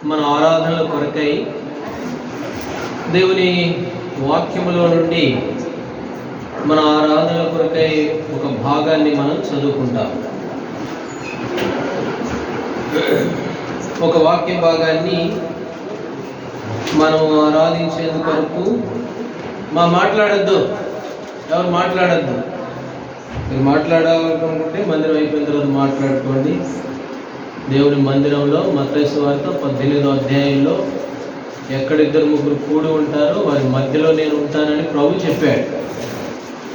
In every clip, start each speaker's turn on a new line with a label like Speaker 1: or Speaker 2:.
Speaker 1: మన ఆరాధనల కొరకై దేవుని వాక్యములో నుండి మన ఆరాధనల కొరకై ఒక భాగాన్ని మనం చదువుకుంటాం. ఒక వాక్య భాగాన్ని మనం ఆరాధించేందుకు వరకు మాట్లాడద్దు, ఎవరు మాట్లాడద్దు. మీరు మాట్లాడాలనుకుంటే మందిరం అయిపోయిన తర్వాత మాట్లాడుకోండి. దేవుని మందిరంలో మత్తయి సువార్త 18వ అధ్యాయంలో ఎక్కడిద్దరు ముగ్గురు కూడి ఉంటారో వారి మధ్యలో నేను ఉంటానని ప్రభు చెప్పాడు.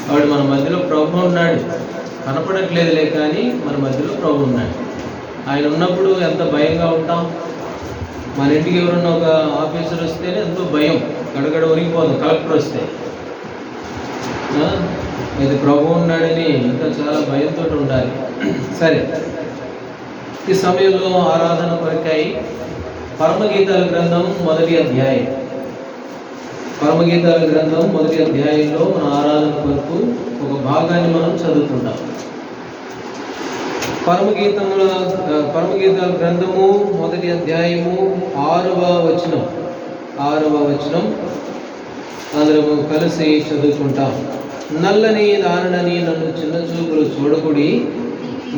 Speaker 1: కాబట్టి మన మధ్యలో ప్రభు ఉన్నాడు, కనపడట్లేదులే కానీ మన మధ్యలో ప్రభు ఉన్నాడు. ఆయన ఉన్నప్పుడు ఎంత భయంగా ఉంటాం. మన ఇంటికి ఎవరన్నా ఒక ఆఫీసర్ వస్తేనే ఎంతో భయం, గడగడ ఉరిగిపోతాం. కలెక్టర్ వస్తే ఇది ప్రభు ఉన్నాడని ఇంకా చాలా భయంతో ఉండాలి. సరే, ఈ సమయంలో ఆరాధన కొరకై పరమగీతాల గ్రంథం మొదటి అధ్యాయం, పరమగీతాల గ్రంథం మొదటి అధ్యాయంలో మన ఆరాధన కొరకు ఒక భాగాన్ని మనం చదువుకుంటాం. పరమగీతాల గ్రంథము మొదటి అధ్యాయము 6వ వచనం అందరము కలిసి చదువుకుంటాం. నల్లని దానని నన్ను చిన్న చూపులు చూడకుడి,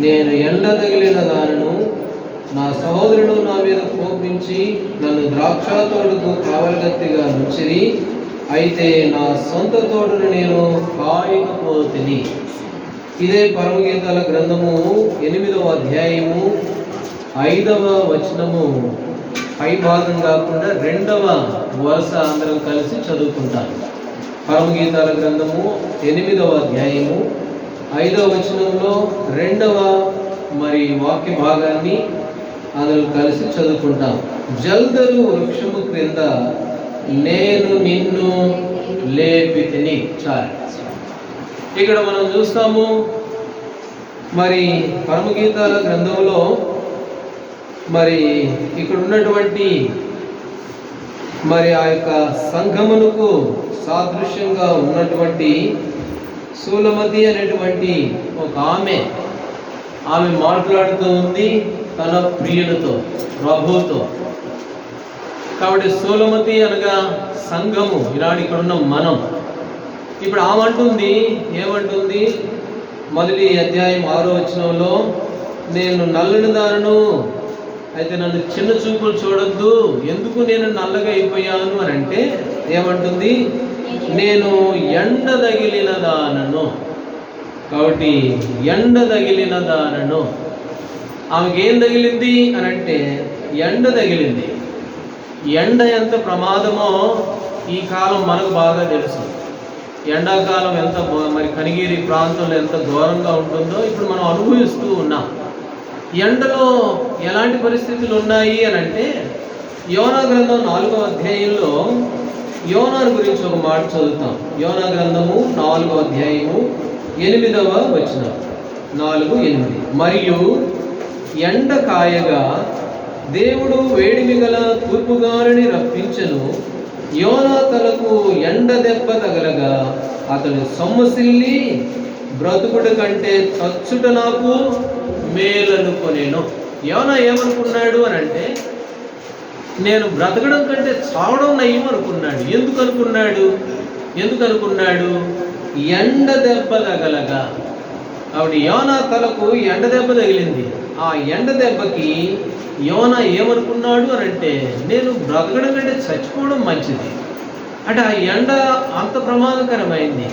Speaker 1: నేను ఎండ తగిలిన దానను, నా సహోదరుడు నా మీద కోపించి నన్ను ద్రాక్ష తోడుకు కావలగత్తిగా నుంచిరి, అయితే నా సొంత తోడును నేను కాయకపోతిని. ఇదే పరమగీతాల గ్రంథము 8వ అధ్యాయము 5వ వచనము పై భాగం కాకుండా 2వ వరుస అందరం కలిసి చదువుకుంటారు. పరమగీతాల గ్రంథము 8వ అధ్యాయము 5వ వచనంలో 2వ వాక్య భాగాన్ని అందరూ కలిసి చదువుకుంటాం. జల్దరు వృక్షము క్రింద నేను నిన్ను లేపితిని. చాలు. ఇక్కడ మనం చూస్తాము, పరమగీతాల గ్రంథంలో ఇక్కడ ఉన్నటువంటి ఆ యొక్క సంఘమునకు సాదృశ్యంగా ఉన్నటువంటి సూలమతి అనేటువంటి ఒక ఆమె మాట్లాడుతూ ఉంది తన ప్రియునితో, ప్రభువుతో. కాబట్టి సూలమతి అనగా సంఘము, ఈనాడు ఇక్కడ ఉన్న మనం. ఇప్పుడు ఏమంటుంది మొదటి అధ్యాయం 6వ వచనంలో, నేను నల్లని దానను, అయితే నన్ను చిన్న చూపులు చూడొద్దు. ఎందుకు నేను నల్లగా అయిపోయాను అని అంటే ఏమంటుంది? నేను ఎండ తగిలిన దానను. కాబట్టి ఎండ తగిలిన దానను, ఆమెకి ఏం తగిలింది అని అంటే ఎండ తగిలింది. ఎండ ఎంత ప్రమాదమో ఈ కాలం మనకు బాగా తెలుసు. ఎండాకాలం ఎంత కనిగిరి ప్రాంతంలో ఎంత ఘోరంగా ఉంటుందో ఇప్పుడు మనం అనుభవిస్తూ ఉన్నాం. ఎండలో ఎలాంటి పరిస్థితులు ఉన్నాయి అని అంటే, యోనా గ్రంథం 4వ అధ్యాయంలో యోనాను గురించి ఒక మాట చదువుతాం. యోనా గ్రంథము 4వ అధ్యాయము 8వ వచనం, 4:8. మరియు ఎండ కాయగా దేవుడు వేడిమి గల తూర్పుగాలిని రప్పించెను, యోనా తలకు ఎండ దెబ్బ తగలగా అతడు సొమ్మసిల్లి బ్రతుకుడు కంటే చచ్చుట నాకు మేలనుకొనేను. యోనా ఏమనుకున్నాడు అని అంటే, నేను బ్రతకడం కంటే చావడం నయం అనుకున్నాడు. ఎందుకు అనుకున్నాడు? ఎండ దెబ్బ తగలగా. కాబట్టి యోనా తలకు ఎండ దెబ్బ తగిలింది. ఆ ఎండ దెబ్బకి యోనా ఏమనుకున్నాడు అని అంటే, నేను బ్రతకడం కంటే చచ్చిపోవడం మంచిది. అంటే ఆ ఎండ అంత ప్రమాదకరమైంది.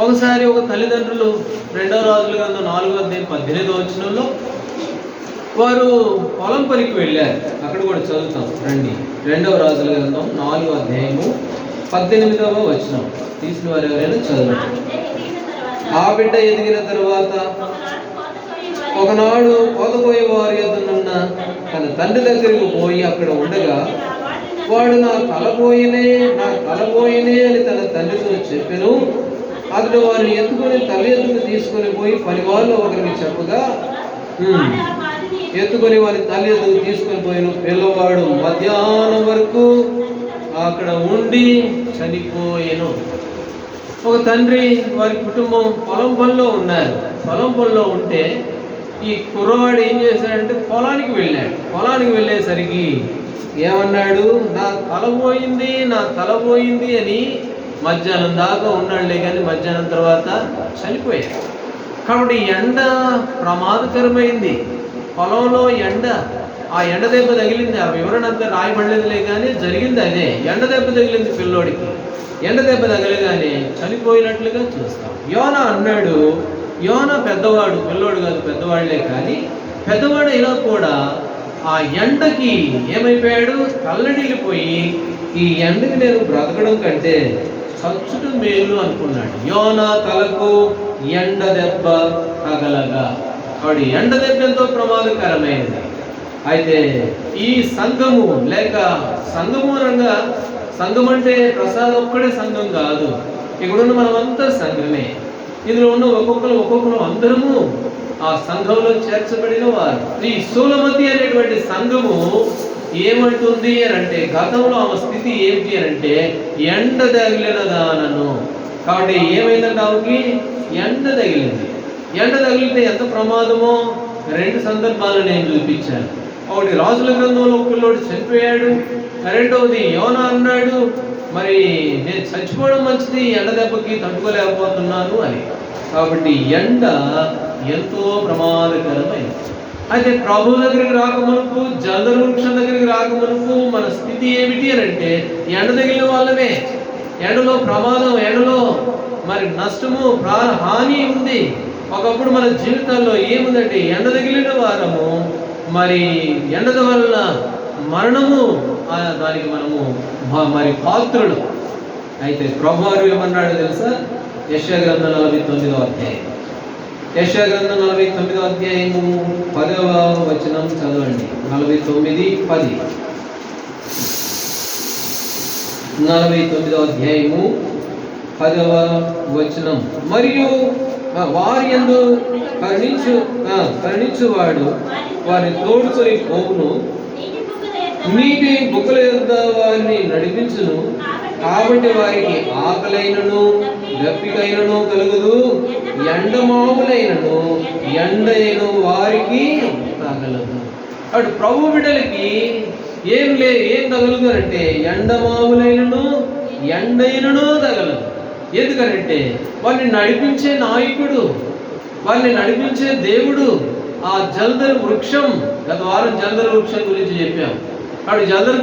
Speaker 1: ఒకసారి ఒక తల్లిదండ్రులు 2వ రాజుల గ్రంథం 4వ అధ్యాయం 18వ వచనంలో వారు పొలం పనికి వెళ్ళారు. అక్కడ కూడా చదువుతాం రండి. 2వ రాజుల గ్రంథం 4వ అధ్యాయము 18వ వచనం తీసిన వారు ఎవరైనా చదవండి. ఆ బిడ్డ ఎదిగిన తరువాత ఒకనాడు కోతపోయే వారి యొద్దనున్న తన తండ్రి దగ్గరికి పోయి అక్కడ ఉండగా, వాడు నా తలపోయినే అని తన తండ్రితో చెప్పెను. అతడు వారిని తల్లి ఎత్తుకుని తీసుకొని పోయి పనివాళ్ళు ఒకరికి చెప్పగా, ఎత్తుకొని వారి తల్లి ఎత్తుకు తీసుకొని పోయిన పిల్లవాడు మధ్యాహ్నం వరకు అక్కడ ఉండి చనిపోయాను. ఒక తండ్రి వారి కుటుంబం పొలం పనిలో ఉన్నారు. పొలం పనిలో ఉంటే ఈ కుర్రవాడు ఏం చేశాడంటే పొలానికి వెళ్ళేసరికి ఏమన్నాడు? నా తల పోయింది అని మధ్యాహ్నం దాకా ఉన్నాడులే, కానీ మధ్యాహ్నం తర్వాత చనిపోయాడు. కాబట్టి ఎండ ప్రమాదకరమైంది. పొలంలో ఎండ, ఆ ఎండ దెబ్బ తగిలింది. ఆ వివరణ అంతా రాయబడలేదులే, కానీ జరిగింది అదే. ఎండ దెబ్బ తగిలింది పిల్లోడికి. ఎండ దెబ్బ తగలగానే చనిపోయినట్లుగా చూస్తాం. యోనా అన్నాడు, యోనా పెద్దవాడు, పిల్లోడు కాదు, పెద్దవాళ్లే, కానీ పెద్దవాడు అయినా కూడా ఆ ఎండకి ఏమైపోయాడు? కళ్ళడిల్లిపోయి, ఈ ఎండకి నేను బ్రతకడం కంటే చచ్చుట మేలు అనుకున్నాడు. యోనా తలకు ఎండ దెబ్బ తగలగా. కాబట్టి ఎండ దెబ్బ ఎంతో ప్రమాదకరమైనది. అయితే ఈ సంఘము లేక సంఘము అనగా, సంఘం అంటే ప్రసాద్ ఒక్కడే సంఘం కాదు, ఇక్కడున్న మనమంతా సంఘమే. ఇందులో ఉన్న ఒక్కొక్కరు అందరము ఆ సంఘంలో చేర్చబడిన వారు. ఈ సూలమతి అనేటువంటి సంఘము ఏమంటుంది అని అంటే, గతంలో ఆమె స్థితి ఏంటి అని అంటే ఎండ తగిలిన దానను. కాబట్టి ఏమైందంటే ఆమెకి ఎండ తగిలింది. ఎండ తగిలితే ఎంత ప్రమాదమో 2 సందర్భాలు నేను చూపించాను. ఒకటి రాజుల గ్రంథంలో పిల్లోడు చనిపోయాడు, రెండవది యోనా అన్నాడు, మరి నేను చచ్చిపోవడం మంచిది, ఎండ దెబ్బకి తట్టుకోలేకపోతున్నాను అని. కాబట్టి ఎండ ఎంతో ప్రమాదకరమైనది. అయితే ప్రభు దగ్గరికి రాకమునుపు, జలధర వృక్షం దగ్గరికి రాకమునుపు మన స్థితి ఏమిటి అని అంటే ఎండ తగిలిన వాళ్ళమే. ఎండలో ప్రమాదం, ఎండలో మరి నష్టము, హాని ఉంది. ఒకప్పుడు మన జీవితాల్లో ఏముందంటే ఎండ తగిలిన వారము, మరి ఎండ వలన మరణము, దానికి మనము మరి పాత్రులు. అయితే ప్రభువారు ఏమన్నాడు తెలుసా? యెషయా గ్రంథం 49వ అధ్యాయం. యెషయా గ్రంథం 49వ అధ్యాయము 10వ వచనం చదవండి. 49:10. 49వ అధ్యాయము 10వ వచనం. మరియు వారి యందు కరుణించువాడు వారిని తోడుకొని పోవును, నీటి బుగ్గల యొద్ద వారిని నడిపించును. కాబట్టి వారికి ఆకలైనను దప్పికైనను కలుగుదు, ఎండమావులైనను ఎండైన వారికి తగలదు. అటు ప్రభు బిడ్డలకి ఏం తగలదు అంటే ఎండమావులైనను ఎండైనను తగలదు. ఎందుకనంటే వారిని నడిపించే నాయకుడు, వారిని నడిపించే దేవుడు ఆ జలధర వృక్షం. గత వారం జలధర వృక్షం గురించి చెప్పాం. అటు జలధర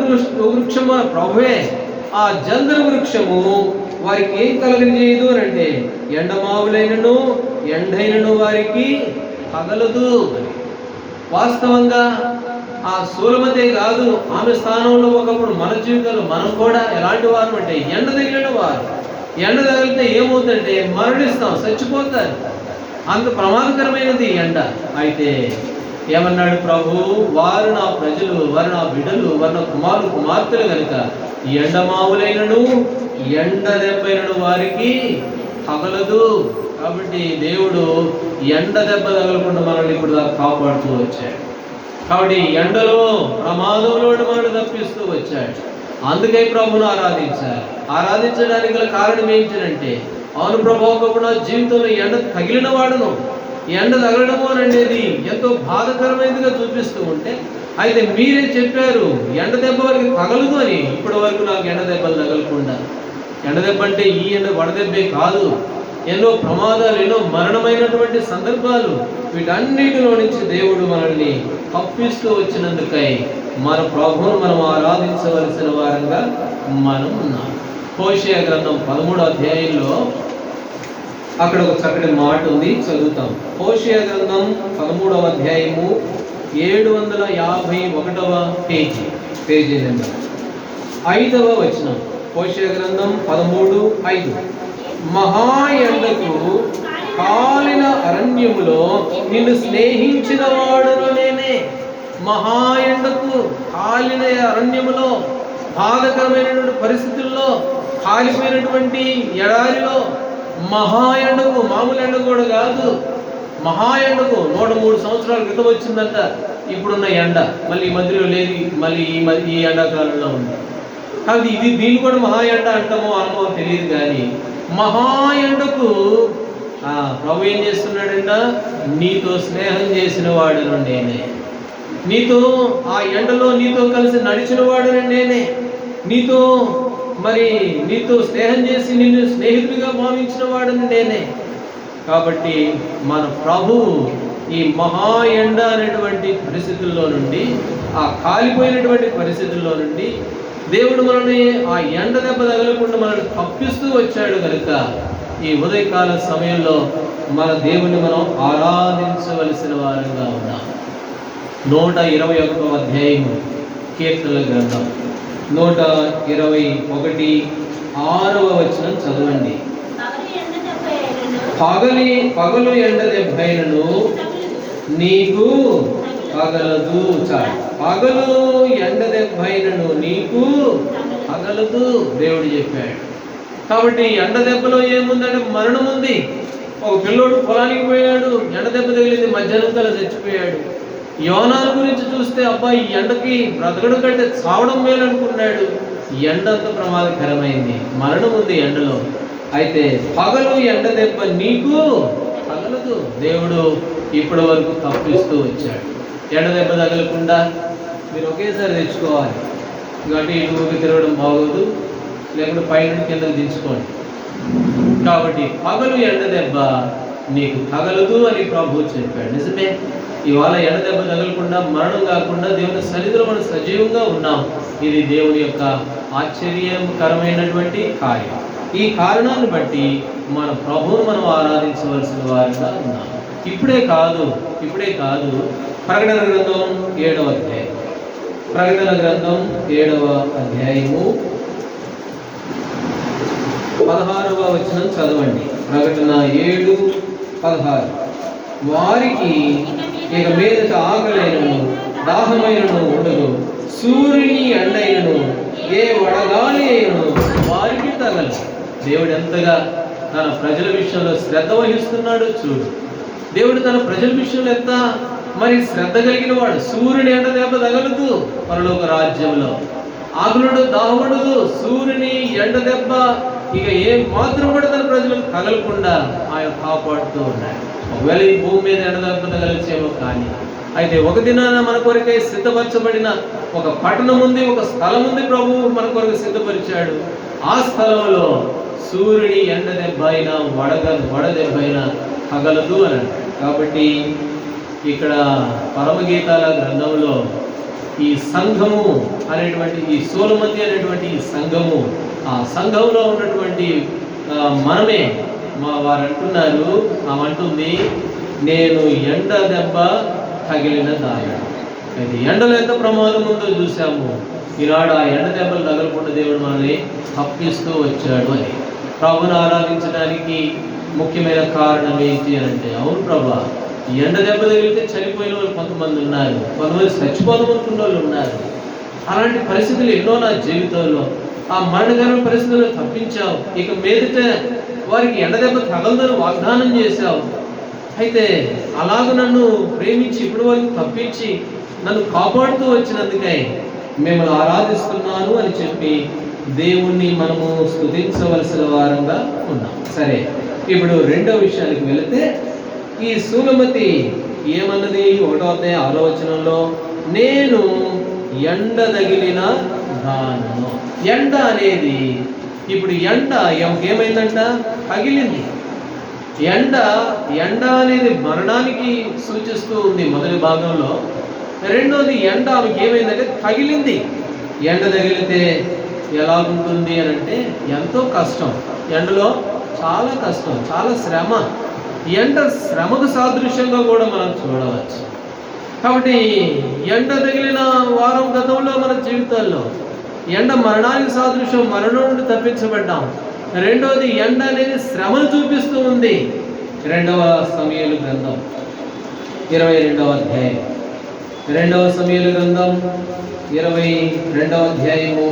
Speaker 1: వృక్షం మన ప్రభువే. ఆ జలధర వృక్షము వారికి ఏం కలగజేయదు అని అంటే ఎండమావులైనను ఎండైనను వారికి తగలదు అని. వాస్తవంగా ఆ సూలమతే కాదు, ఆమె స్థానంలో ఒకప్పుడు మన జీవితంలో మనం కూడా ఎలాంటి వారు అంటే ఎండ తగిలిన వారు. ఎండ తగిలితే ఏమవుతుందంటే మరణిస్తాం, చచ్చిపోతారు. అంత ప్రమాదకరమైనది ఎండ. అయితే ఏమన్నాడు ప్రభు? వారు నా ప్రజలు, వారు నా బిడ్డలు, వారు నా కుమారులు కుమార్తెలు కనుక ఎండమావులైనను ఎండ దెబ్బైనను వారికి తగలదు. కాబట్టి దేవుడు ఎండ దెబ్బ తగలకుండా మనల్ని ఇప్పుడు దాకా కాపాడుతూ వచ్చాడు. కాబట్టి ఎండలో ప్రమాదంలో మనల్ని తప్పిస్తూ వచ్చాడు. అందుకే ప్రభును ఆరాధించాలి. ఆరాధించడానికి గల కారణం ఏంటంటే, అవును ప్రభు, ఒకప్పుడు నా జీవితంలో ఎండ తగిలిన వాడును, ఎండ తగలడము అని అనేది ఎంతో బాధకరమైనదిగా చూపిస్తూ ఉంటే, అయితే మీరే చెప్పారు ఎండ దెబ్బ వరకు తగలదు అని. ఇప్పటి వరకు నాకు ఎండ దెబ్బలు తగలకుండా. ఎండ దెబ్బ అంటే ఈ ఎండ వడదెబ్బే కాదు, ఎన్నో ప్రమాదాలు, ఎన్నో మరణమైనటువంటి సందర్భాలు, వీటన్నిటిలో నుంచి దేవుడు మనల్ని తప్పిస్తూ వచ్చినందుకై మన ప్రభువును మనం ఆరాధించవలసిన వారంగా మనం ఉన్నాం. హోషేయ గ్రంథం 13వ అధ్యాయంలో అక్కడ ఒక చక్కటి మాట ఉంది, చదువుతాం. హోషేయ గ్రంథం 13వ అధ్యాయము 751వ పేజీ నెంబర్ 5వ వచనం. హోషేయ గ్రంథం 13:5. మహా ఎండకు కాలిన అరణ్యములో నిన్ను స్నేహించిన వాడును నేనే. మహా ఎండకు కాలిన అరణ్యములో, బాధకరమైనటువంటి పరిస్థితుల్లో, కాలిపోయినటువంటి ఎడారిలో, మహా ఎండకు, మామూలు ఎండ కూడా కాదు, మహా ఎండకు 103 సంవత్సరాల క్రితం వచ్చిందంట ఇప్పుడున్న ఎండ. మళ్ళీ ఈ మధ్యలో లేదు, మళ్ళీ ఈ ఎండాకాలంలో ఉంది. కాబట్టి దీన్ని కూడా మహా ఎండ అంటామో అనమో తెలియదు, కానీ మహా ఎండకు ప్రభు ఏం చేస్తున్నాడంట? నీతో స్నేహం చేసిన వాడును నేనే. నీతో ఆ ఎండలో నీతో కలిసి నడిచిన వాడిని నేనే, నీతో నీతో స్నేహం చేసి నిన్ను స్నేహితుడిగా భావించిన వాడిని నేనే. కాబట్టి మన ప్రభువు ఈ మహా ఎండ అనేటువంటి పరిస్థితుల్లో నుండి, ఆ కాలిపోయినటువంటి పరిస్థితుల్లో నుండి దేవుడు మనల్ని ఆ ఎండ దెబ్బ తగలకుండా మనల్ని తప్పిస్తూ వచ్చాడు కనుక ఈ ఉదయకాల సమయంలో మన దేవుని మనం ఆరాధించవలసిన వారంగా ఉన్నాం. 121వ అధ్యాయము కీర్తనల గ్రంథం 121 6వ వచనం చదవండి. పగలు ఎండ దెబ్బైనను నీకు పగలదు. చాలు, పగలు ఎండ దెబ్బైనను నీకు పగలదు దేవుడు చెప్పాడు. కాబట్టి ఎండ దెబ్బలో ఏముందంటే మరణం ఉంది. ఒక పిల్లోడు పొలానికి పోయాడు, ఎండ దెబ్బ తగిలింది, మధ్యాహ్నం కల్లా చచ్చిపోయాడు. యోనాను గురించి చూస్తే అబ్బాయి ఎండకి బ్రతకడం కంటే చావడం మేలు అనుకున్నాడు. ఎండ అంత ప్రమాదకరమైంది, మరణం ఉంది ఎండలో. అయితే పగలు ఎండ దెబ్బ నీకు తగలదు. దేవుడు ఇప్పటి వరకు తప్పిస్తూ వచ్చాడు. ఎండ దెబ్బ తగలకుండా మీరు ఒకేసారి తెచ్చుకోవాలి. కాబట్టి ఇటు తిరగడం బాగోదు, లేకుంటే పైన కిందకు దించుకోండి. కాబట్టి పగలు ఎండ దెబ్బ నీకు తగలదు అని ప్రభువు చెప్పాడు. నిజమే, ఇవాళ ఎండ దెబ్బ తగలకుండా మరణం కాకుండా దేవుని సన్నిధిలో మనం సజీవంగా ఉన్నాం. ఇది దేవుని యొక్క ఆశ్చర్యకరమైనటువంటి కార్యం. ఈ కారణాన్ని బట్టి మన ప్రభువును మనం ఆరాధించవలసిన వారిగా ఉన్నాం. ఇప్పుడే కాదు ప్రకటన గ్రంథం 7వ అధ్యాయం, ప్రకటన గ్రంథం 7వ అధ్యాయము 16వ వచనం చదవండి. ప్రకటన 7:16. వారికి ఇక మీదట ఆకలైనను దాహమైనను ఉండదు, సూర్యుని ఎండైనను ఏ వడగాలి అయినను వారికి తగలదు. దేవుడు ఎంతగా తన ప్రజల విషయంలో శ్రద్ధ వహిస్తున్నాడో చూడు. దేవుడు తన ప్రజల విషయంలో ఎంత శ్రద్ధ కలిగిన వాడు. సూర్యుని ఎండ దెబ్బ తగలదు పరలోక రాజ్యంలో. ఆకులుడు దాహముడు సూర్యుని ఎండ దెబ్బ ఇక ఏ మాత్రం కూడా తన ప్రజలకు తగలకుండా ఆయన కాపాడుతూ ఉన్నాడు. ఒకవేళ ఈ భూమి మీద ఎండ దెబ్బ తగలచేమో కానీ, అయితే ఒక దినాన మన కొరకై సిద్ధపరచబడిన ఒక పట్టణం ఉంది, ఒక స్థలం ఉంది. ప్రభువు మన కొరకు సిద్ధపరిచాడు. ఆ స్థలంలో సూర్యుని ఎండ దెబ్బ అయినా వడ దెబ్బ అయినా తగలదు అని అంటాడు. కాబట్టి ఇక్కడ పరమగీతాల గ్రంథంలో ఈ సంఘము అనేటువంటి ఈ సోలమతి అనేటువంటి ఈ సంఘము, ఆ సంఘంలో ఉన్నటువంటి మనమే వారు అంటున్నారు, ఆమంటుంది నేను ఎండ దెబ్బ తగిలిన దాయ. అయితే ఎండలో ఎంత ప్రమాదం ఉందో చూసాము. ఈనాడు ఆ ఎండ దెబ్బలు తగలకుండా దేవుడు మనల్ని తప్పిస్తూ వచ్చాడు అని. ప్రభుని ఆరాధించడానికి ముఖ్యమైన కారణం ఏంటి అని అంటే, అవును ప్రభా, ఎండ దెబ్బ తగిలితే చనిపోయిన వాళ్ళు కొంతమంది ఉన్నారు, కొంతమంది చచ్చిపోదనుకున్న వాళ్ళు ఉన్నారు. అలాంటి పరిస్థితులు ఎన్నో నా జీవితంలో, ఆ మరణకరమైన పరిస్థితుల్లో తప్పించావు. ఇక మీదట వారికి ఎండ దెబ్బ తగలదని వాగ్దానం చేశావు. అయితే అలాగ నన్ను ప్రేమించి ఇప్పుడు వరకు తప్పించి నన్ను కాపాడుతూ వచ్చినందుకై మిమ్మల్ని ఆరాధిస్తున్నాను అని చెప్పి దేవుణ్ణి మనము స్తుతించవలసిన వారంగా ఉన్నాం. సరే, ఇప్పుడు రెండవ విషయానికి వెళితే, ఈ సూలమతి ఏమన్నది? 1వ అధ్యాయం 6వ వచనంలో, నేను ఎండ తగిలిన దానను. ఎండ అనేది ఇప్పుడు ఎండ ఏమైందంట? తగిలింది. ఎండ అనేది మరణానికి సూచిస్తూ ఉంది మొదటి భాగంలో. రెండోది ఎండ ఆమెకి ఏమైందంటే తగిలింది. ఎండ తగిలితే ఎలాగుంటుంది అని అంటే ఎంతో కష్టం. ఎండలో చాలా కష్టం, చాలా శ్రమ. ఎండ శ్రమకు సాదృశ్యంగా కూడా మనం చూడవచ్చు. కాబట్టి ఎండ తగిలిన వారం గతంలో మన జీవితాల్లో ఎండ మరణానికి సాదృశ్యం, మరణం నుండి తప్పించబడ్డాం. రెండవది ఎండ అనేది శ్రమను చూపిస్తూ ఉంది. 2వ సమూయేలు గ్రంథం 22వ అధ్యాయం, 2వ సమూయేలు గ్రంథం 22వ అధ్యాయము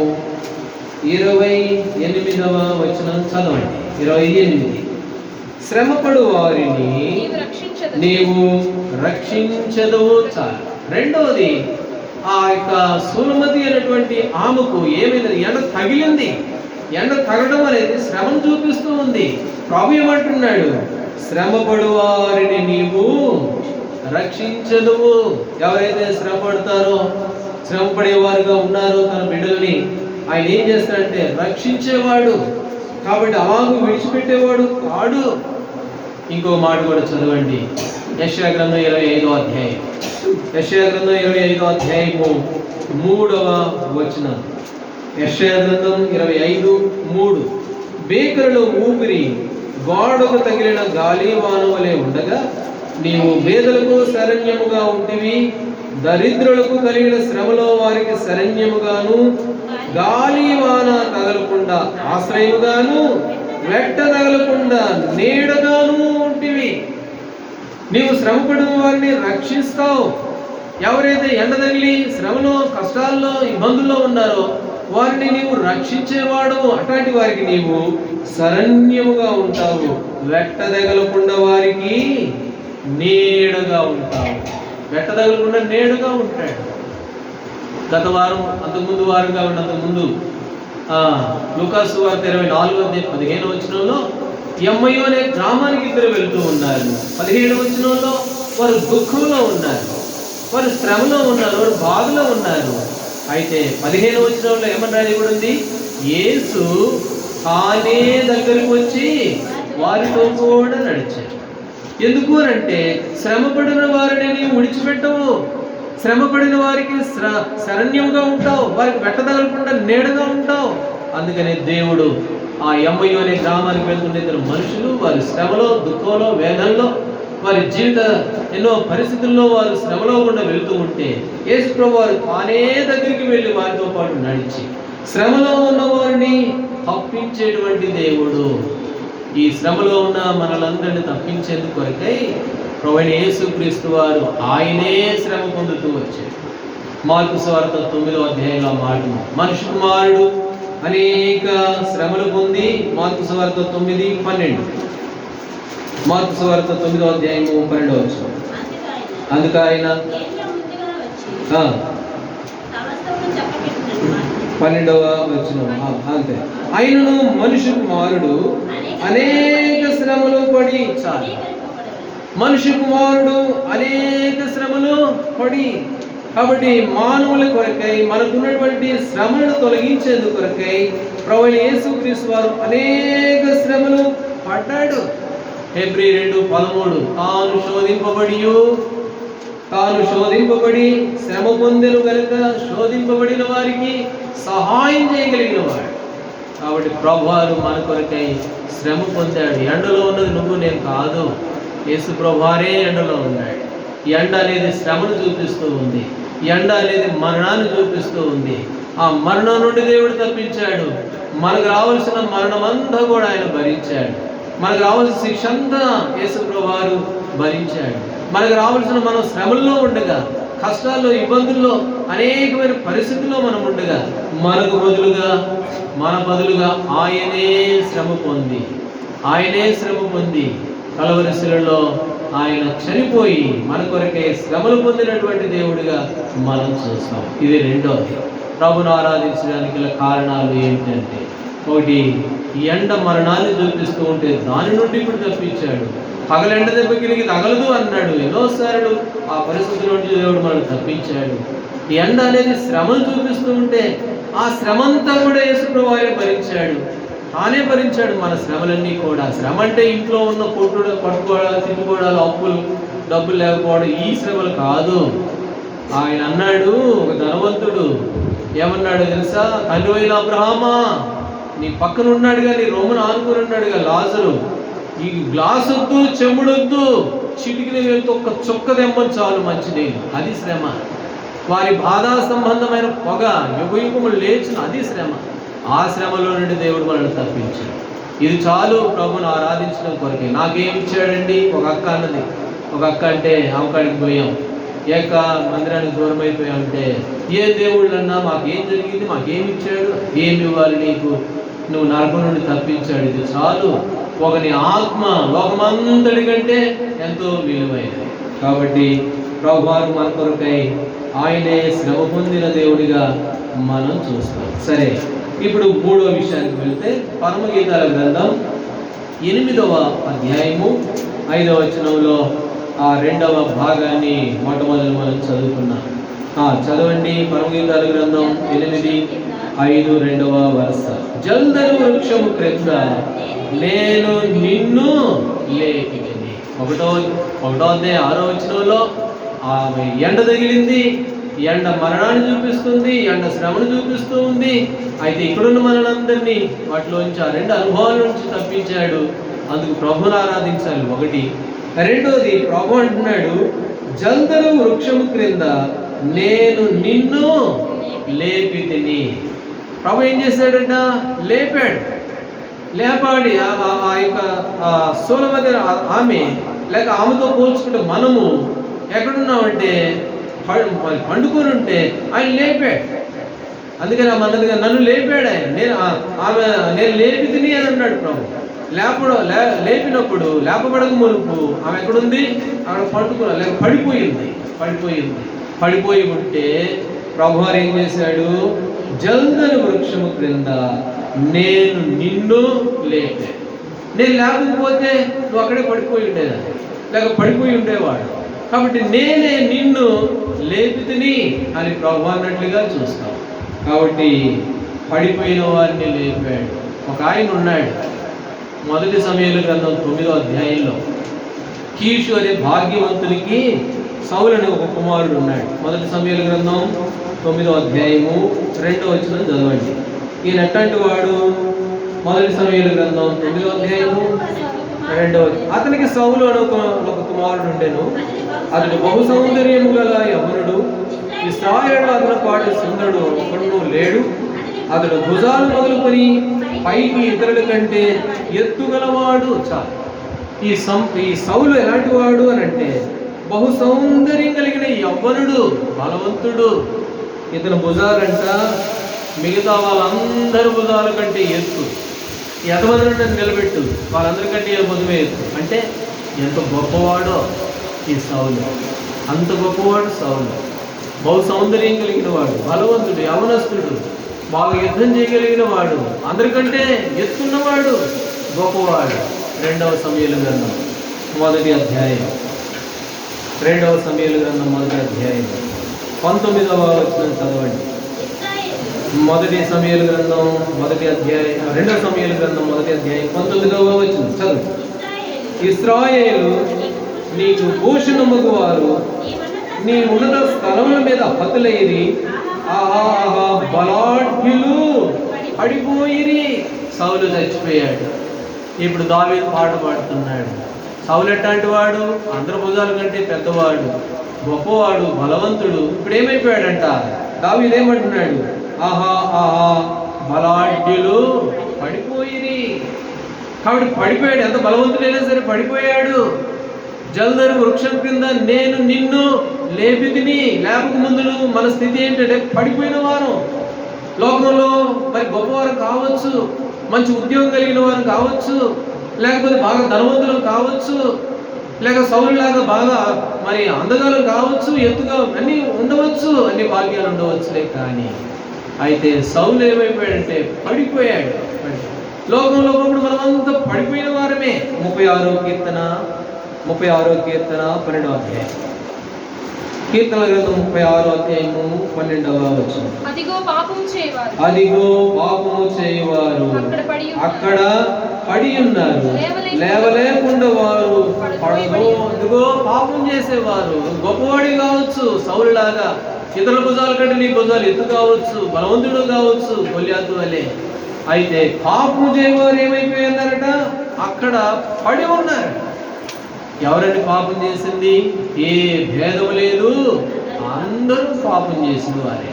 Speaker 1: 28వ వచనం చదవండి. 28. శ్రమపడు వారిని నీవు రక్షించదువు. చాలు. రెండవది, ఆ యొక్క సూలమతి అనేటువంటి ఆమెకు ఏమైంది? ఎండ తగిలింది. ఎండ తగలడం అనేది శ్రమను చూపిస్తూ ఉంది. ప్రభు ఏమంటున్నాడు? శ్రమపడు వారిని నీవు రక్షించదువు. ఎవరైతే శ్రమ పడతారో, శ్రమ పడేవారుగా ఉన్నారో తన బిడ్డల్ని ఆయన ఏం చేస్తాడంటే రక్షించేవాడు. కాబట్టి అలాగూ విడిచిపెట్టేవాడు కాడు. ఇంకో మాట కూడా చదవండి, యెషయా గ్రంథం 25వ అధ్యాయం. యెషయా గ్రంథం 25వ అధ్యాయము 3వ వచనం. యెషయా గ్రంథం 25:3. బేకరులో ఊపిరి గోడకు తగిలిన గాలి వానవలే ఉండగా నీవు పేదలకు శరణ్యముగా ఉంటివి. దరిద్రులకు కలిగిన శ్రమలో వారికి శరణ్యముగాను, గాలి వాన తగలకుండా ఆశ్రయముగాను, వెట్ట తగలకుండా నీడగాను ఉంటివి. నీవు శ్రమపడిన వారిని రక్షిస్తావు. ఎవరైతే ఎండ తగిలి శ్రమలో, కష్టాల్లో, ఇబ్బందుల్లో ఉన్నారో వారిని నీవు రక్షించేవాడు. అట్లాంటి వారికి నీవు శరణ్యముగా ఉంటావు. వెట్ట తగలకుండా వారికి నీడగా ఉంటావు. వెట్ట తగలకుండా నీడగా ఉంటాడు. గత వారం, అంతకుముందు వారం కాబట్టి అంతకుముందు లూకాసు వార్త 24:15 వచనంలో ఎమ్మయ్యో అనే గ్రామానికి ఇద్దరు వెళ్తూ ఉన్నారు. 17 వచనంలో వారు దుఃఖంలో ఉన్నారు, వారు శ్రమలో ఉన్నారు, వారు బాధలో ఉన్నారు. అయితే 15 వచనంలో ఏమని రాయబడింది? యేసు తానే దగ్గరికి వచ్చి వారితో కూడా నడిచాడు. ఎందుకు అంటే శ్రమపడిన వారిని నీవు విడిచిపెట్టవు. శ్రమపడిన వారికి శరణ్యంగా ఉంటావు, వారికి వెట్టదగలకుండా నీడగా ఉంటావు. అందుకనే దేవుడు ఆ ఎమ్మయ్యో అనే గ్రామానికి వెళ్తున్న ఇద్దరు మనుషులు, వారి శ్రమలో, దుఃఖంలో, వేదనలో, వారి జీవిత ఎన్నో పరిస్థితుల్లో వారు శ్రమలో గుండా వెళ్తూ ఉంటే యేసు ప్రభువు వారు తానే దగ్గరికి వెళ్ళి వారితో పాటు నడిచి శ్రమలో ఉన్న వారిని తప్పించేటువంటి దేవుడు. ఈ శ్రమలో ఉన్న మనలందరినీ తప్పించేందుకు కొరకై ప్రభువైన యేసుక్రీస్తు వారు ఆయనే శ్రమ పొందుతూ వచ్చాడు. మార్కు సువార్త 9వ అధ్యాయంలో మాట, మనుష్య కుమారుడు అనేక శ్రమలు పొంది, మార్కు సువార్త 9:12. మార్కు సువార్త 9వ అధ్యాయము 12వ వచనం. అందుకు ఆయన 12వ వచనం అంతే, ఆయనను మనుష్య కుమారుడు అనేక శ్రమలు పడి, చాలు, మనుష్య కుమారుడు అనేక శ్రమలు పడి. కాబట్టి మానవుల కొరకై, మనకున్నటువంటి శ్రమలను తొలగించేందుకు కొరకై ప్రభువైన యేసుక్రీస్తు వారు అనేక శ్రమలు పడ్డాడు. హెబ్రీ 2:13 తాను శోధింపబడి శ్రమ పొందెను కనుక శోధింపబడిన వారికి సహాయం చేయగలిగిన వాడు. కాబట్టి ప్రభువారు మన కొరకై శ్రమ పొందాడు. ఎండలో ఉన్నది నువ్వు నేను కాదు, యేసు ప్రభువారే ఎండలో ఉన్నాడు. ఎండ అనేది శ్రమను చూపిస్తూ ఉంది, ఎండ అనేది మరణాన్ని చూపిస్తూ ఉంది. ఆ మరణం నుండి దేవుడు తప్పించాడు. మనకు రావాల్సిన మరణమంతా కూడా ఆయన భరించాడు. మనకు రావాల్సిన శిక్ష అంతా యేసు ప్రభువారు భరించాడు. మనకు రావాల్సిన మనం శ్రమల్లో ఉండగా, కష్టాల్లో, ఇబ్బందుల్లో, అనేకమైన పరిస్థితుల్లో మనం ఉండగా మనకు బదులుగా, మన బదులుగా ఆయనే శ్రమ పొంది కలవరి శిలువలో ఆయన చనిపోయి మన కొరకే శ్రమలు పొందినటువంటి దేవుడిగా మనం చూస్తాం. ఇది రెండవది. ప్రభును ఆరాధించడానికి గల కారణాలు ఏంటంటే, ఒకటి, ఎండ మరణాన్ని చూపిస్తూ ఉంటే దాని నుండి ఇప్పుడు తప్పించాడు. పగలెండ దెబ్బకి తగలదు అన్నాడు. ఎన్నోసార్లు ఆ పరిస్థితుల నుండి దేవుడు మనల్ని తప్పించాడు. ఎండ అనేది శ్రమను చూపిస్తూ ఉంటే ఆ శ్రమంతా కూడా యేసు ప్రభువే భరించాడు. తానే భరించాడు మన శ్రమలన్నీ కూడా. శ్రమ అంటే ఇంట్లో ఉన్న పట్టుకోవడాలు, తిట్టుకోవడాలు, అప్పులు, డబ్బులు లేకపోవడం, ఈ శ్రమలు కాదు. ఆయన అన్నాడు, ఒక ధనవంతుడు ఏమన్నాడు తెలుసా? తండ్రి అయిన అబ్రహామా, నీ పక్కన ఉన్నాడుగా, నీ రోమను ఆనుకుని ఉన్నాడుగా లాజరు, ఈ గ్లాస్ వద్దు, చెముడొద్దు, చిటికిన వేలుతో ఒక్క చుక్క దెమ్మని చాలు మంచిది. అది శ్రమ. వారి బాధా సంబంధమైన పొగ యుగయుగములు లేచిన, అది శ్రమ. ఆ శ్రమలో నుండి దేవుడు మనల్ని తప్పించాడు. ఇది చాలు ప్రభుని ఆరాధించడం కొరకే. నాకేమి ఇచ్చాడండి? ఒక అక్క అన్నది. ఒక అక్క అంటే ఆమెకాడికి పోయాం, ఏక మందిరానికి దూరం అయిపోయామంటే, ఏ దేవుళ్ళు అన్నా మాకేం జరిగింది, మాకేమి ఇచ్చాడు, ఏమి ఇవ్వాలి నీకు, నువ్వు నరకం నుండి తప్పించాడు. ఇది చాలు. ఒకని ఆత్మ లోకమంతటి కంటే ఎంతో విలువైనది. కాబట్టి ప్రభువారు మన కొరకై ఆయనే శ్రమ పొందిన దేవుడిగా మనం చూస్తాం. సరే, ఇప్పుడు మూడో విషయానికి వెళ్తే, పరమగీతాల గ్రంథం 8వ అధ్యాయము 5వ వచనంలో ఆ రెండవ భాగాన్ని మొట్టమొదటి మనం చదువుకున్నాం. చదవండి. పరమగీతాల గ్రంథం 8:5 రెండవ వరుస. జల్దరు వృక్షము క్రింద నేను నిన్ను లేపితిని. ఒకటో అధ్యాయం 6వ వచనంలో ఆమె ఎండ తగిలింది, ఎండ మరణాన్ని చూపిస్తుంది, ఎండ శ్రమను చూపిస్తూ ఉంది. అయితే ఇక్కడున్న మనందరినీ వాటిలోంచి ఆ రెండు అనుభవాల నుంచి తప్పించాడు. అందుకు ప్రభువుని ఆరాధించాలి ఒకటి. రెండోది, ప్రభు అంటున్నాడు జల్దరు వృక్షము క్రింద నేను నిన్ను లేపితిని. ప్రభు ఏం చేశాడంట? లేపాడి ఆ యొక్క సొలొమోను ఆమె లేక ఆమెతో పోల్చుకుంటే మనము ఎక్కడున్నామంటే పండుకొని ఉంటే ఆయన లేపాడు. అందుకని అన్నదిగా నన్ను లేపాడు ఆయన. నేను లేపితిని అని అన్నాడు ప్రభు. లేపినప్పుడు లేపబడక మునుపు ఆమె ఎక్కడుంది? అక్కడ పండుకున్నా లేక పడిపోయి ఉంటే ప్రభువారు ఏం చేశాడు? జల్దరు వృక్షము క్రింద నేను నిన్ను లేపాను. నేను లేకపోతే నువ్వు అక్కడే పడిపోయి ఉండేదాన్ని, లేక పడిపోయి ఉండేవాడు. కాబట్టి నేనే నిన్ను లేపితిని అని ప్రభు అన్నట్లుగా చూస్తాం. కాబట్టి పడిపోయిన వారిని లేపాడు. ఒక ఆయన ఉన్నాడు, మొదటి సమూయేలు గ్రంథం 9వ అధ్యాయంలో. కీషు అనే భాగ్యవంతునికి సౌలు అనే ఒక కుమారుడు ఉన్నాడు. మొదటి సమూయేలు గ్రంథం 9వ అధ్యాయము 2వ వచనం చదవండి. ఈయన ఎట్లాంటి వాడు? మొదటి సమూయేలు గ్రంథం 9వ అధ్యాయము 2వ వచనం. అతనికి సౌలు అనే ఒక కుమారుడు ఉండెను. అతడు బహు సౌందర్యము గల యవ్వనుడు. ఇశ్రాయేలు అతని పాటు సుందరుడు ఒకడు లేడు. అతడు భుజాలు మొదలుకొని పైకి ఇతరుల కంటే ఎత్తుగలవాడు. చాలు. ఈ సౌలు ఎలాంటి వాడు అని అంటే బహు సౌందర్యం కలిగిన యవ్వనుడు, బలవంతుడు. ఇతని భుజాలంట మిగతా వాళ్ళందరి భుజాల కంటే ఎత్తు. ఎంతమంది నిలబెట్టు, వాళ్ళందరికంటే భుజమే ఎత్తు. అంటే ఎంత గొప్పవాడో ఈ సౌలు. అంత గొప్పవాడు సౌలు. బహు సౌందర్యం కలిగిన వాడు, బలవంతుడు, యవనస్తుడు, బాగా యుద్ధం చేయగలిగిన వాడు, అందరికంటే ఎత్తున్నవాడు, గొప్పవాడు. 2వ సమూయేలు గ్రంథం 1వ అధ్యాయం 19వ వచనం చదవండి. 1వ సమూయేలు గ్రంథం 1వ అధ్యాయం 2వ సమూయేలు గ్రంథం 1వ అధ్యాయం 19వ వచనం చదవండి. ఇశ్రాయేలు నీకు భూషణముగు వారు నీ ఉన్నత స్థలముల మీద హతులైరి. ఆహా బలాఢ్యులు పడిపోయిరి. సౌలు చచ్చిపోయాడు. ఇప్పుడు దావీదు పాట పాడుతున్నాడు. సౌలు ఎట్లాంటి వాడు? అందరి భుజాల కంటే పెద్దవాడు, గొప్పవాడు, బలవంతుడు. ఇప్పుడు ఏమైపోయాడంట? దావీదు ఏమంటున్నాడు? ఆహా బలాఢ్యులు పడిపోయిరి. కాబట్టి పడిపోయాడు. ఎంత బలవంతుడైనా సరే పడిపోయాడు. జల్దరు వృక్షం కింద నేను నిన్ను లేపితిని. లేపక ముందు మన స్థితి ఏంటంటే పడిపోయిన వారు. లోకంలో మరి గొప్పవారు కావచ్చు, మంచి ఉద్యోగం కలిగిన వారు కావచ్చు, లేకపోతే బాగా ధనవంతులు కావచ్చు, లేక సౌలులాగా బాగా మరి అందగాలు కావచ్చు, ఎత్తుగా అన్నీ ఉండవచ్చు, అన్ని భాగ్యాలు ఉండవచ్చులే. కానీ అయితే సౌలు ఏమైపోయాడంటే పడిపోయాడు. లోకంలో ఇప్పుడు మనమంతా పడిపోయిన వారమే. 36వ కీర్తన 12వ అధ్యాయం. కీర్తనల గ్రంథం 36వ అధ్యాయము 12వ వచనం. అదిగో పాపము చేయవారు అక్కడ పడి ఉన్నారు, లేవలేకుండా వారు పడదు. అదిగో పాపం చేసేవారు. గొప్పవాడి కావచ్చు, సౌలులాగా, ఇతరుల భుజాల కంటే నీ భుజాలు ఎత్తు కావచ్చు, బలవంతుడు కావచ్చు, గొల్యాతు వలె. అయితే పాపం చేయవారు ఏమైపోయిందరట? అక్కడ పడి ఉన్నారు. ఎవరండి పాపం చేసింది? ఏ భేదం లేదు, అందరూ పాపం చేసిన వారే.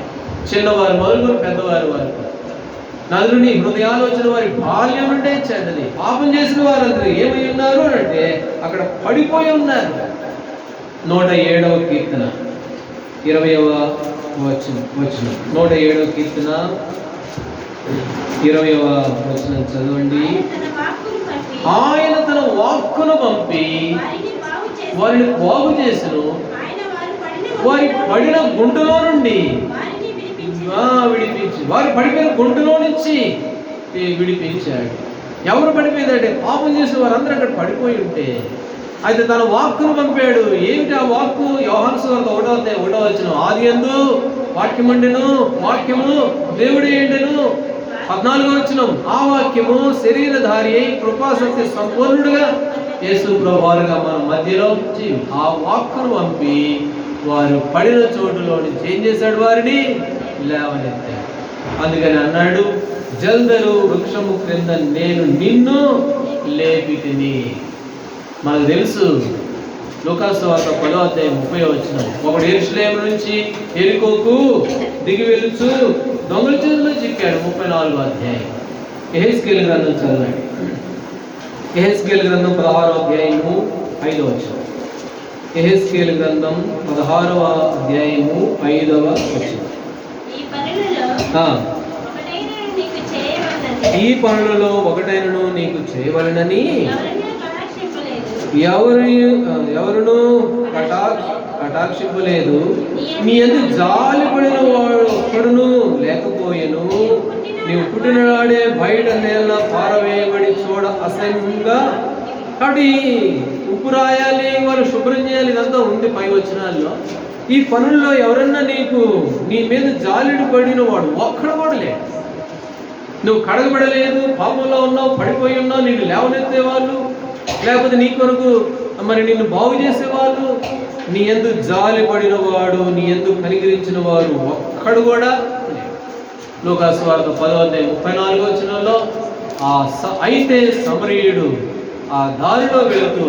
Speaker 1: చిన్నవారు మొదలుకొని పెద్దవారి వరకు. నదుని హృదయాలోచన వారి బాల్యం నుండే చెడ్డది. పాపం చేసిన వారందరూ ఏమై ఉన్నారు అని అంటే అక్కడ పడిపోయి ఉన్నారు. 107వ కీర్తన 20వ వచనం. 107వ కీర్తన 20వ వచనం చదవండి. ఆయన తన వాక్కును పంపి వారిని బాగు చేసెను, వారి పడిన గుంటలో నుండి విడిపించి, వారి పడిపోయిన గుంటలో నుంచి విడిపించాడు. ఎవరు పడిపోయిందంటే పాపం చేసిన వారందరూ అక్కడ పడిపోయి ఉంటే అయితే తన వాక్కును పంపాడు. ఏమిటి ఆ వాక్కు? యోహాను సువార్త 1:1 ఆదియందు వాక్యముండెను, వాక్యము దేవుడే ఉండెను. 14 ఆ వాక్యము శరీరధారి అయి కృపాసక్తి సంపూర్ణుడుగా యేసు ప్రభువుగా మన మధ్యలో ఆ వాక్కును పంపి వారు పడిన చోటులో నుంచి ఏం చేశాడు? వారిని లేవనెత్తాడు. అందుకని అన్నాడు, జల్దరు వృక్షము క్రింద నేను నిన్ను లేపితిని. మనకు తెలుసు లూకాసు సువార్త 10:30 ఒకడు యెరూషలేము నుంచి యెరికోకు దిగి వెలుచు దొంగల చేతిలో చిక్కాడు. 34 యెహెజ్కేలు గ్రంథం చదవండి. యెహెజ్కేలు గ్రంథం 16:5 యెహెజ్కేలు గ్రంథం 16:5 ఈ పనులలో ఒకటైనను నీకు చేయవలెనని ఎవరును కటాక్షింపలేదు. నీ యందు జాలిపడిన వాడు ఒక్కడును లేకపోయెను. నీవు పుట్టిననాడే బయట నేల పారవేయబడి చూడ అసహ్యంగా. కాబట్టి ఉప్పు రాయాలి, వాళ్ళు శుభ్రం చేయాలి, ఇదంతా ఉంది పై వచనాల్లో. ఈ పనుల్లో ఎవరన్నా నీ మీద జాలిడి పడిన వాడు ఒక్కడు కూడా లేడు. నువ్వు కడగబడలేదు, పాపంలో ఉన్నావు, పడిపోయి ఉన్నావు, నిన్ను లేవనెత్తేవాళ్ళు, లేకపోతే నీ కొరకు మరి నిన్ను బాగు చేసేవాళ్ళు, నీ యందు జాలి పడిన వాడు, నీ యందు కనికరించిన వాడు ఒక్కడు కూడా లేడు. లూకాసు సువార్త 10:34 అయితే సమరయుడు ఆ దారిలో వెళుతూ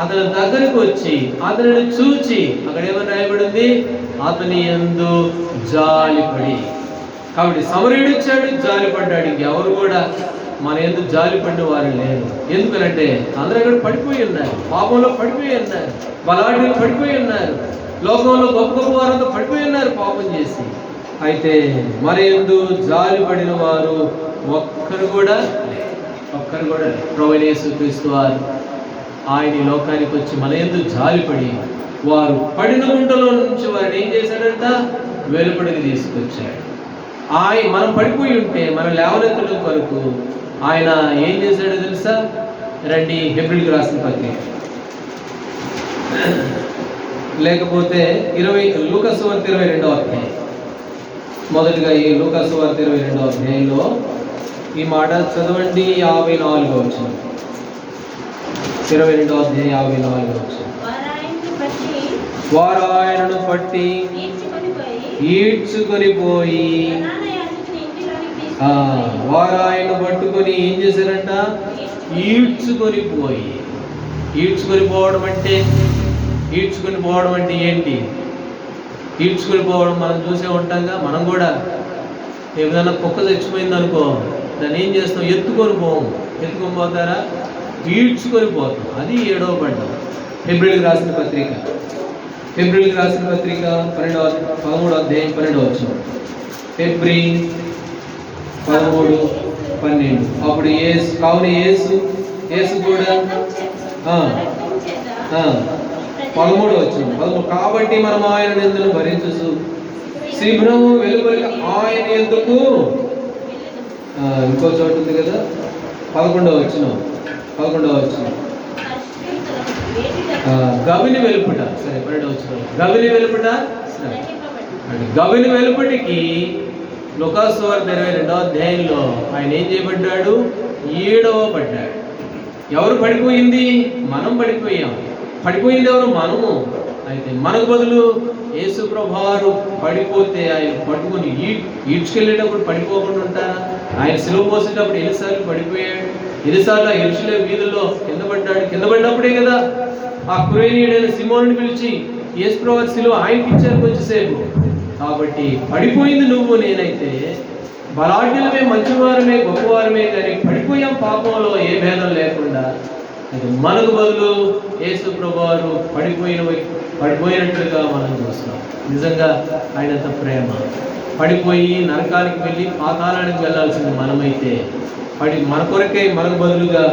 Speaker 1: అతని దగ్గరికి వచ్చి అతనిని చూచి, అక్కడ ఏమని రాయబడింది? అతని యందు జాలిపడి. కాబట్టి సమరయుడు వచ్చాడు, జాలిపడ్డాడు. ఇంకెవరు కూడా మన యందు జాలిపడిన వారు లేరు. ఎందుకనంటే అందరూ అక్కడ పడిపోయి ఉన్నారు, పాపంలో పడిపోయి ఉన్నారు, బలాఢ్యులు పడిపోయి ఉన్నారు, లోకంలో గొప్ప గొప్ప వారంతా పడిపోయి ఉన్నారు పాపం చేసి. అయితే మన యందు జాలిపడిన వారు ఒక్కరు కూడా ప్రభువైన యేసుక్రీస్తు వారు ఆయన ఈ లోకానికి వచ్చి మన యందు జాలిపడి వారు పడిన గుంటలో నుంచి వారిని ఏం చేశాడంట? వెలుపడికి తీసుకొచ్చాడు. మనం పడిపోయి ఉంటే మనం లేవనెత్తడం కొరకు ఆయన ఏం చేశాడో తెలుసా? రండి హెబ్రీయులకు రాసిన పత్రిక, లేకపోతే లూకాసు సువార్త 22 మొదటిగా ఈ లూకాసు సువార్త 22 ఈ మాట చదవండి. 54 22:54 వారు ఆయనను పట్టి ఈడ్చుకొని పోయి వారు ఆయన పట్టుకొని ఏం చేశారంట? ఈడ్చుకొని పోవడం అంటే ఏంటి? ఈడ్చుకొని పోవడం మనం చూసే ఉంటాంగా. మనం కూడా ఏదైనా కుక్క చచ్చిపోయింది అనుకో, దాన్ని ఏం చేస్తాం? ఎత్తుకొని పోతారా? ఈడ్చుకొని పోతాం. అది 7వ పడ్డం. హెబ్రీయులకు రాసిన పత్రిక 13:12 ఫిబ్రి 13:12 అప్పుడు కావున యేసు కూడా 13 కాబట్టి మనం ఆయన నిందను భరించు శీఘ్రము వెలుపలికి ఆయన ఎందుకు. ఇంకో చోటు ఉంది కదా, 11వ గవిని వెలుపుట. సరే 12వ గవిని వెలుపటికి లూకాసు సువార్త 22 ఆయన ఏం చేయబడ్డాడు? 7వ పడ్డాడు. ఎవరు పడిపోయింది? మనం పడిపోయాం. పడిపోయింది ఎవరు? మనము. అయితే మనకు బదులు యేసు ప్రభువారు పడిపోతే ఆయన పట్టుకుని ఈడ్చుకెళ్ళేటప్పుడు పడిపోకుండా ఉంటారా? ఆయన సిలువ పోసేటప్పుడు ఎన్నిసార్లు పడిపోయాడు? ఎన్నిసార్లు యెరూషలేము వీధుల్లో కింద పడినప్పుడే కదా ఆ కురేనీయుడైన సిమోనుని పిలిచి యేసు ప్రభువారు సిలువ ఆయనకి ఇచ్చారు కొంచెంసేపు. కాబట్టి పడిపోయింది నువ్వు నేనైతే బలాఢ్యులమే, మంచివారమే, గొప్పవారమే, కానీ పడిపోయాం పాపంలో ఏ భేదం లేకుండా. అయితే మనకు బదులు యేసు ప్రభువారు పడిపోయినట్లుగా మనం చూస్తున్నాం. నిజంగా ఆయనంత ప్రేమ. పడిపోయి నరకానికి వెళ్ళి పాతాళానికి వెళ్ళాల్సింది మనమైతే మన కొరకే మనకు బదులుగా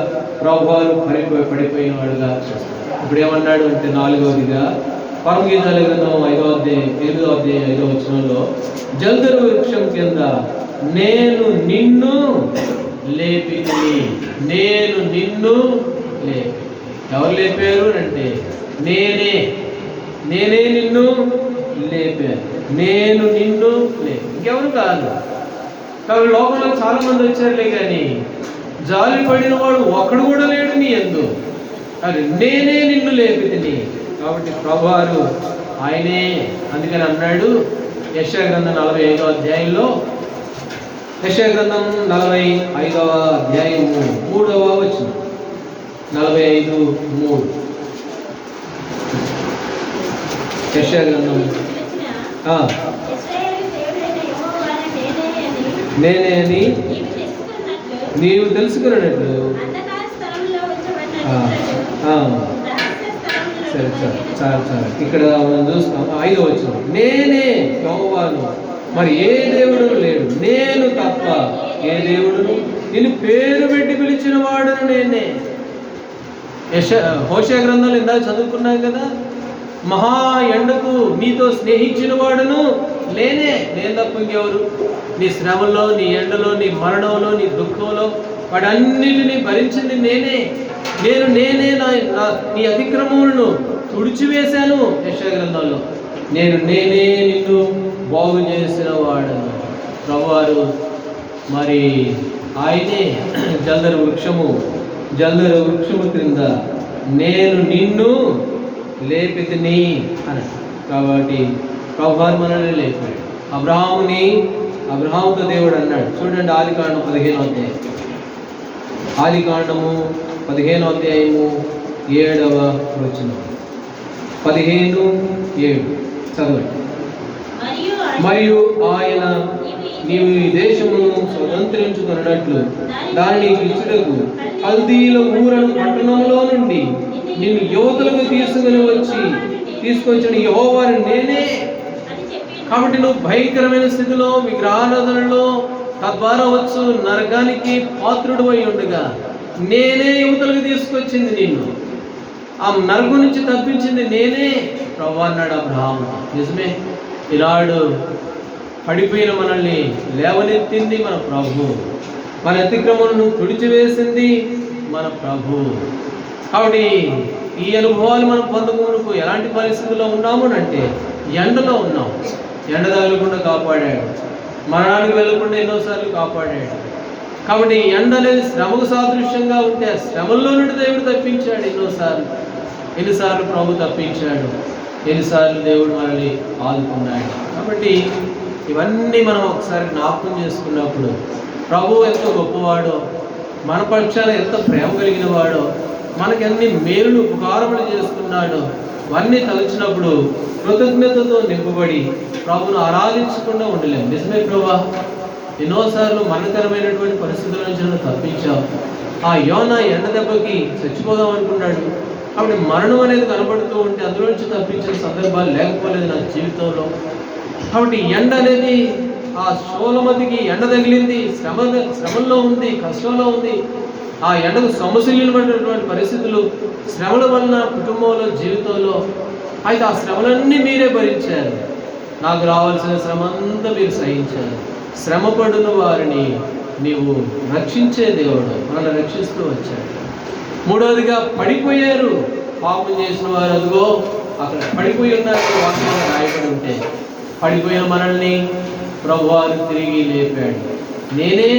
Speaker 1: ప్రభువారు పడిపోయిన వాడుగా చూస్తాం. ఇప్పుడు ఏమన్నాడు అంటే 4వదిగా పరమగీతాల గ్రంథం 5:5 జల్దరు వృక్షం కింద నేను నిన్ను లేపితిని. ఎవరు లేపారు అంటే నేనే నిన్ను లేపాను, నేను నిన్ను ఇంకెవరు కాదు. కాబట్టి లోకంలో చాలా మంది వచ్చారులే, కానీ జాలి పడిన వాడు ఒక్కడు కూడా లేడు నీ యందు. అది నేనే నిన్ను లేపితిని. కాబట్టి ప్రభువారు ఆయనే. అందుకని అన్నాడు యెషయా గ్రంథం 45వ అధ్యాయంలో, యెషయా గ్రంథం 45వ అధ్యాయము 3వ వచనం, 45:3. యెషయా గ్రంథం నేనే అని నీవు తెలుసుకున్నట్లు. సరే చాలు. ఇక్కడ మనం చూస్తాం 5వ వచనం, నేనే యెహోవాను, మరి ఏ దేవుడు లేడు, నేను తప్ప ఏ దేవుడును, నిన్ను పేరు పెట్టి పిలిచిన వాడును నేనే. హోషేయ గ్రంథంలో ఇందాక చదువుకున్నాం కదా, మహా ఎండకు నీతో స్నేహించిన వాడును నేనే, నేను తప్ప ఇంకెవరు. నీ శ్రమలో, నీ ఎండలో, నీ మరణంలో, నీ దుఃఖంలో వాటన్నిటినీ భరించింది నేనే. నేనే నీ అతిక్రమములను తుడిచివేశాను. యెషయా గ్రంథంలో నేనే నిన్ను బాగు చేసిన వాడను. ప్రభువారు మరి ఆయనే జల్దరు వృక్షము క్రింద నేను నిన్ను లేపితిని అని. కాబట్టి ప్రభువారు మనల్ని లేపాడు. అబ్రహాముతో దేవుడు అన్నాడు. చూడండి, ఆదికాండం 15వ అధ్యాయం, ఆదికాండము 15వ అధ్యాయము 7వ వచనం, 15:7 చదవండి. మరియు ఆయన నీవు ఈ దేశమును స్వతంత్రించుకున్నట్లు దానిని ఇచ్చుటకు కల్దీల ఊరను పట్టణంలో నుండి నిన్ను యువతులకు తీసుకొచ్చిన యెహోవాను నేనే. కాబట్టి నువ్వు భయంకరమైన స్థితిలో, విగ్రహారాధనలో, తద్వారా వచ్చు నరకానికి పాత్రుడు అయి ఉండగా నేనే యువతలకు తీసుకొచ్చింది నిన్ను. ఆ నరకం నుంచి తప్పించింది నేనే. ప్రభువు అన్నాడు అబ్రహాము. నిజమే, ఈనాడు పడిపోయిన మనల్ని లేవనెత్తింది మన ప్రభు, మన అతిక్రమణను తుడిచివేసింది మన ప్రభు. కాబట్టి ఈ అనుభవాలు మనం పొందకమునుకు ఎలాంటి పరిస్థితుల్లో ఉన్నాము అంటే, ఎండలో ఉన్నాం, ఎండ తగలకుండా కాపాడాడు, మరణానికి వెళ్ళకుండా ఎన్నోసార్లు కాపాడాడు. కాబట్టి ఎండ అనేది శ్రమకు సాదృశ్యంగా ఉంటే ఆ శ్రమల్లో నుండి దేవుడు తప్పించాడు. ఎన్నిసార్లు ప్రభు తప్పించాడు, ఎన్నిసార్లు దేవుడు మనల్ని ఆదుకున్నాడు. కాబట్టి ఇవన్నీ మనం ఒకసారి జ్ఞాపకం చేసుకున్నప్పుడు ప్రభు ఎంత గొప్పవాడో, మన పక్షాన ఎంత ప్రేమ కలిగిన వాడో, మనకి ఎన్ని మేలులు ఉపకారములు చేస్తున్నాడో అవన్నీ తలచినప్పుడు కృతజ్ఞతతో నింపబడి ప్రభును ఆరాధించకుండా ఉండలేము. నిజమే ప్రభా, ఎన్నోసార్లు మరణకరమైనటువంటి పరిస్థితుల నుంచి నన్ను తప్పించావు. ఆ యోనా ఎండ దెబ్బకి చచ్చిపోదాం అనుకున్నాడు. కాబట్టి మరణం అనేది కనబడుతూ ఉంటే అందులో నుంచి తప్పించిన సందర్భాలు లేకపోలేదు నా జీవితంలో. కాబట్టి ఎండ అనేది ఆ షోలమతికి ఎండ తగిలింది, శ్రమల్లో ఉంది, కష్టంలో ఉంది. ఆ ఎండకు సమస్యలైనటువంటి పరిస్థితులు, శ్రమల వలన కుటుంబంలో, జీవితంలో. అయితే ఆ శ్రమలన్నీ మీరే భరించారు. నాకు రావాల్సిన శ్రమ అంతా మీరు సహించారు. శ్రమ పడిన వారిని నీవు రక్షించే దేవుడు, మనల్ని రక్షిస్తూ వచ్చాడు. మూడవదిగా పడిపోయారు పాపం చేసిన వారు, అదిగో అక్కడ పడిపోయి ఉన్నారు. వాక్యంలో రాయబడి ఉంటే పడిపోయిన మనల్ని ప్రభువారు తిరిగి లేపాడు. నేనే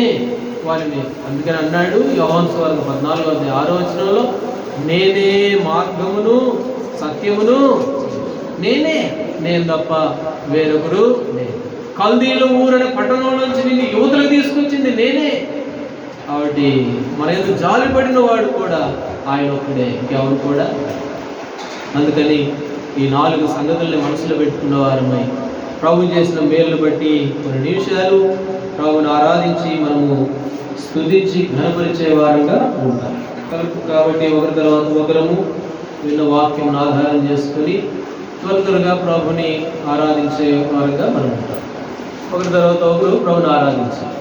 Speaker 1: వారిని, అందుకని అన్నాడు యోహాను సువార్త 14వ వచనంలో, నేనే మార్గమును సత్యమును నేను తప్ప వేరొకరు లేదు. కల్దీల ఊరనే పట్టణం నుంచి నిన్ను యువతలకు తీసుకొచ్చింది నేనే. కాబట్టి మన ఎందుకు జాలి పడిన వాడు కూడా ఆయన ఒక్కడే, ఇంకెవరు కూడా. అందుకని ఈ 4 సంగతుల్ని మనసులో పెట్టుకున్న వారమై ప్రభు చేసిన మేలు బట్టి కొన్ని నిమిషాలు ప్రభుని ఆరాధించి మనము స్తుతించి ఘనపరిచే వారంగా ఉంటాం. కాబట్టి ఒకరి తర్వాత ఒకరము విన్న వాక్యం ఆధారం చేసుకుని త్వరగా ప్రభుని ఆరాధించే వారంగా మనం ఉంటాం. ఒకరి తర్వాత ఒకరు ప్రభుని ఆరాధించాలి.